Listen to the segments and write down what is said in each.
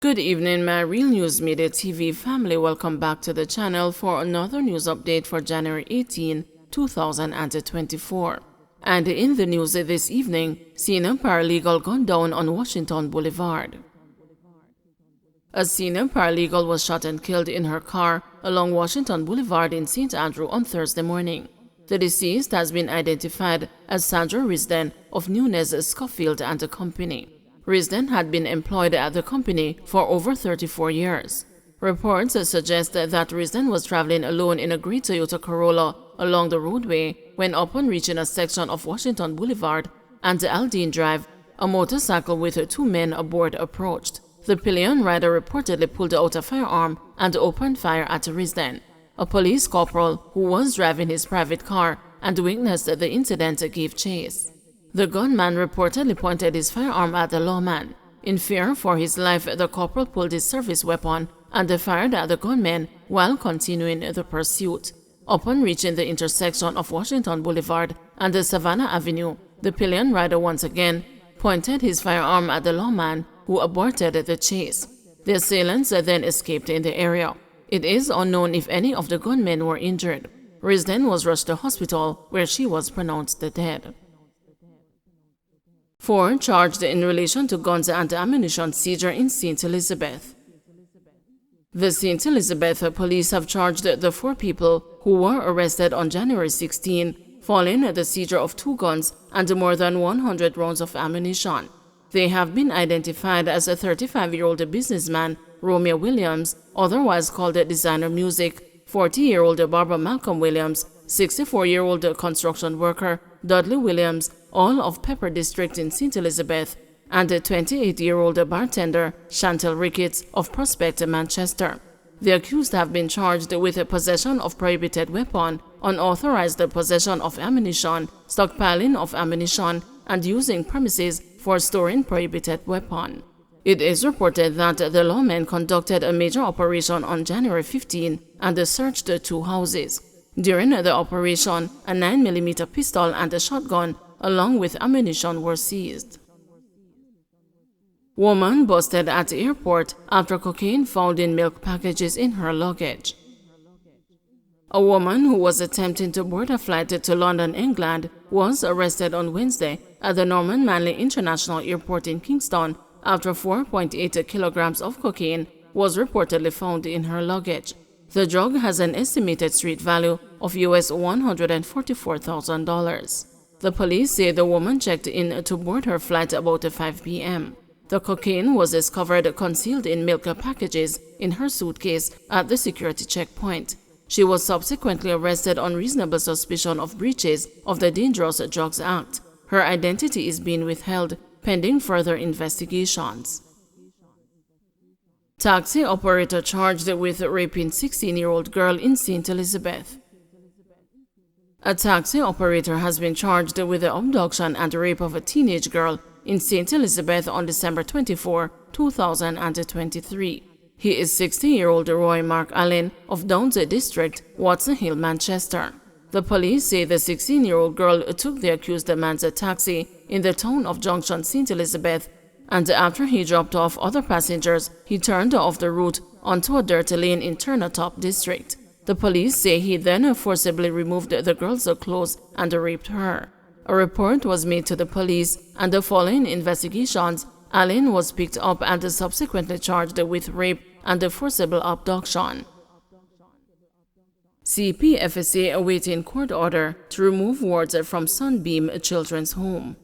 Good evening, my Real News Media TV family. Welcome back to the channel for another news update for January 18, 2024. And in the news this evening, senior paralegal gunned down on Washington Boulevard. A senior paralegal was shot and killed in her car along Washington Boulevard in St. Andrew on Thursday morning. The deceased has been identified as Sandra Risden of Nunez, Schofield and Company. Risden had been employed at the company for over 34 years. Reports suggest that Risden was traveling alone in a gray Toyota Corolla along the roadway when, upon reaching a section of Washington Boulevard and Aldine Drive, a motorcycle with two men aboard approached. The pillion rider reportedly pulled out a firearm and opened fire at Risden. A police corporal who was driving his private car and witnessed the incident gave chase. The gunman reportedly pointed his firearm at the lawman. In fear for his life, the corporal pulled his service weapon and fired at the gunman while continuing the pursuit. Upon reaching the intersection of Washington Boulevard and Savannah Avenue, the pillion rider once again pointed his firearm at the lawman, who aborted the chase. The assailants then escaped in the area. It is unknown if any of the gunmen were injured. Risden was rushed to hospital, where she was pronounced dead. 4 charged in relation to guns and ammunition seizure in St. Elizabeth. The St. Elizabeth police have charged the 4 people who were arrested on January 16 following the seizure of 2 guns and more than 100 rounds of ammunition. They have been identified as a 35-year-old businessman, Romeo Williams, otherwise called Designer Music, 40-year-old Barbara Malcolm Williams, 64-year-old construction worker, Dudley Williams, all of Pepper District in St. Elizabeth, and a 28-year-old bartender, Chantel Ricketts, of Prospect, Manchester. The accused have been charged with a possession of prohibited weapon, unauthorized possession of ammunition, stockpiling of ammunition, and using premises for storing prohibited weapon. It is reported that the lawmen conducted a major operation on January 15 and searched 2 houses. During the operation, a 9mm pistol and a shotgun along with ammunition were seized. Woman busted at airport after cocaine found in milk packages in her luggage. A woman who was attempting to board a flight to London, England, was arrested on Wednesday at the Norman Manley International Airport in Kingston after 4.8 kilograms of cocaine was reportedly found in her luggage. The drug has an estimated street value of US $144,000. The police say the woman checked in to board her flight about 5 p.m. The cocaine was discovered concealed in milk packages in her suitcase at the security checkpoint. She was subsequently arrested on reasonable suspicion of breaches of the Dangerous Drugs Act. Her identity is being withheld pending further investigations. Taxi operator charged with raping 16-year-old girl in St. Elizabeth. A taxi operator has been charged with the abduction and rape of a teenage girl in St. Elizabeth on December 24, 2023. He is 60-year-old Roy Mark Allen of Downs District, Watson Hill, Manchester. The police say the 16-year-old girl took the accused man's taxi in the town of Junction, St. Elizabeth, and after he dropped off other passengers, he turned off the route onto a dirt lane in Turnatop District. The police say he then forcibly removed the girl's clothes and raped her. A report was made to the police, and following investigations, Allen was picked up and subsequently charged with rape and forcible abduction. CPFSA awaiting court order to remove wards from Sunbeam Children's Home.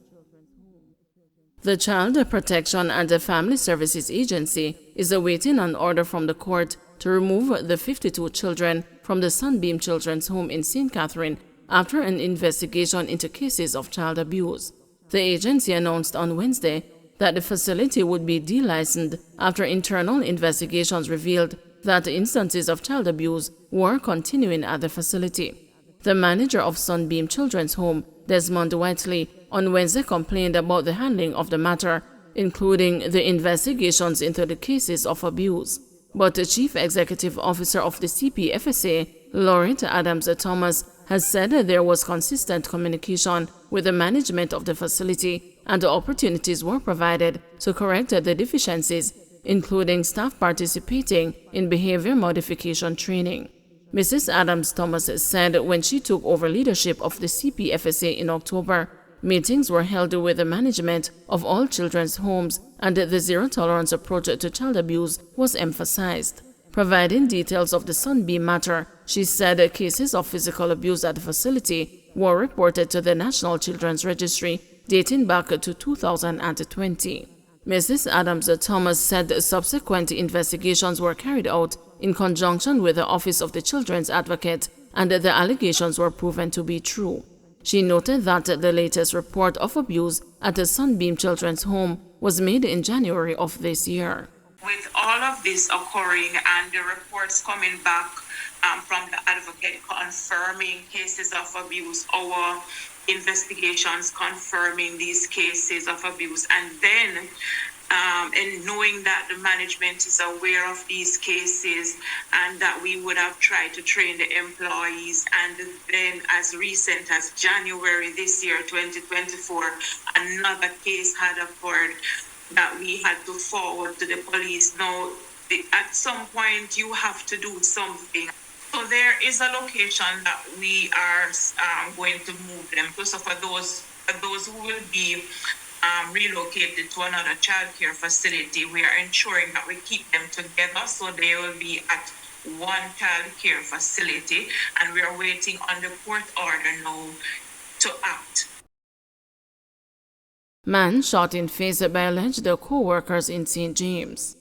The Child Protection and Family Services Agency is awaiting an order from the court to remove the 52 children from the Sunbeam Children's Home in St. Catherine after an investigation into cases of child abuse. The agency announced on Wednesday that the facility would be delicensed after internal investigations revealed that instances of child abuse were continuing at the facility. The manager of Sunbeam Children's Home, Desmond Whiteley, on Wednesday complained about the handling of the matter, including the investigations into the cases of abuse. But the Chief Executive Officer of the CPFSA, Laurent Adams Thomas, has said that there was consistent communication with the management of the facility and the opportunities were provided to correct the deficiencies including staff participating in behavior modification training. Mrs. Adams-Thomas said when she took over leadership of the CPFSA in October, meetings were held with the management of all children's homes and the zero-tolerance approach to child abuse was emphasized. Providing details of the Sunbeam matter, she said cases of physical abuse at the facility were reported to the National Children's Registry dating back to 2020. Mrs. Adams-Thomas said subsequent investigations were carried out in conjunction with the Office of the Children's Advocate and the allegations were proven to be true. She noted that the latest report of abuse at the Sunbeam Children's Home was made in January of this year. With all of this occurring and the reports coming back from the advocate confirming cases of abuse, our investigations confirming these cases of abuse, and then and knowing that the management is aware of these cases and that we would have tried to train the employees, and then as recent as January this year, 2024, another case had occurred that we had to forward to the police. Now, at some point, you have to do something. So there is a location that we are going to move them to. So for those who will be relocated to another child care facility, we are ensuring that we keep them together so they will be at one child care facility, and we are waiting on the court order now to act. Man shot in face by alleged co-workers in St. James.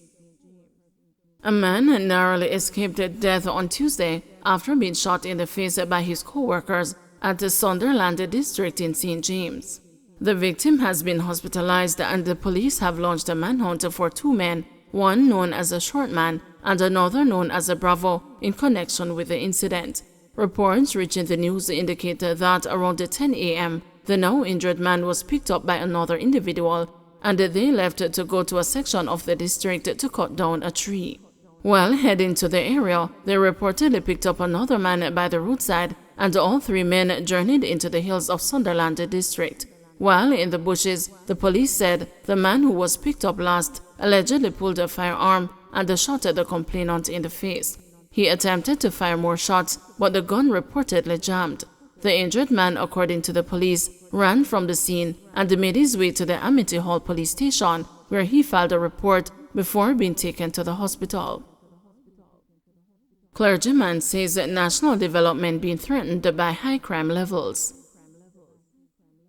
A man narrowly escaped death on Tuesday after being shot in the face by his co-workers at the Sunderland district in St. James. The victim has been hospitalized and the police have launched a manhunt for two men, one known as a Short Man and another known as a Bravo, in connection with the incident. Reports reaching the news indicate that around 10 a.m., the now injured man was picked up by another individual and they left to go to a section of the district to cut down a tree. While heading to the area, they reportedly picked up another man by the roadside and all three men journeyed into the hills of Sunderland district. While in the bushes, the police said the man who was picked up last allegedly pulled a firearm and shot at the complainant in the face. He attempted to fire more shots, but the gun reportedly jammed. The injured man, according to the police, ran from the scene and made his way to the Amity Hall police station, where he filed a report before being taken to the hospital. Clergyman says national development being threatened by high crime levels.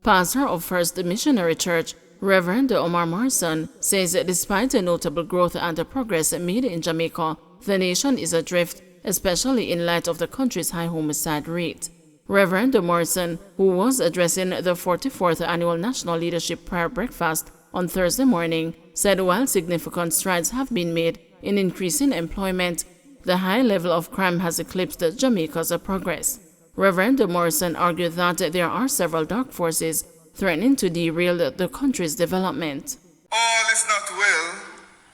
Pastor of First Missionary Church, Reverend Omar Morrison, says despite a notable growth and progress made in Jamaica, the nation is adrift, especially in light of the country's high homicide rate. Reverend Morrison, who was addressing the 44th Annual National Leadership Prayer Breakfast on Thursday morning, said while significant strides have been made in increasing employment, the high level of crime has eclipsed Jamaica's progress. Reverend Morrison argued that there are several dark forces threatening to derail the country's development. All is not well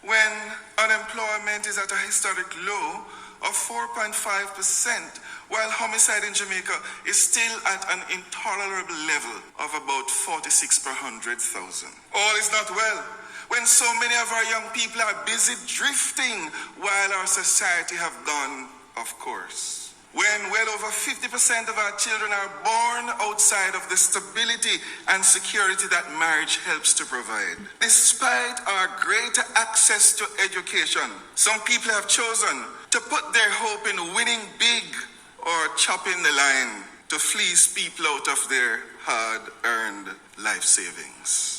when unemployment is at a historic low of 4.5%, while homicide in Jamaica is still at an intolerable level of about 46 per 100,000. All is not well when so many of our young people are busy drifting while our society have gone off course. When well over 50% of our children are born outside of the stability and security that marriage helps to provide. Despite our greater access to education, some people have chosen to put their hope in winning big or chopping the line to fleece people out of their hard-earned life savings.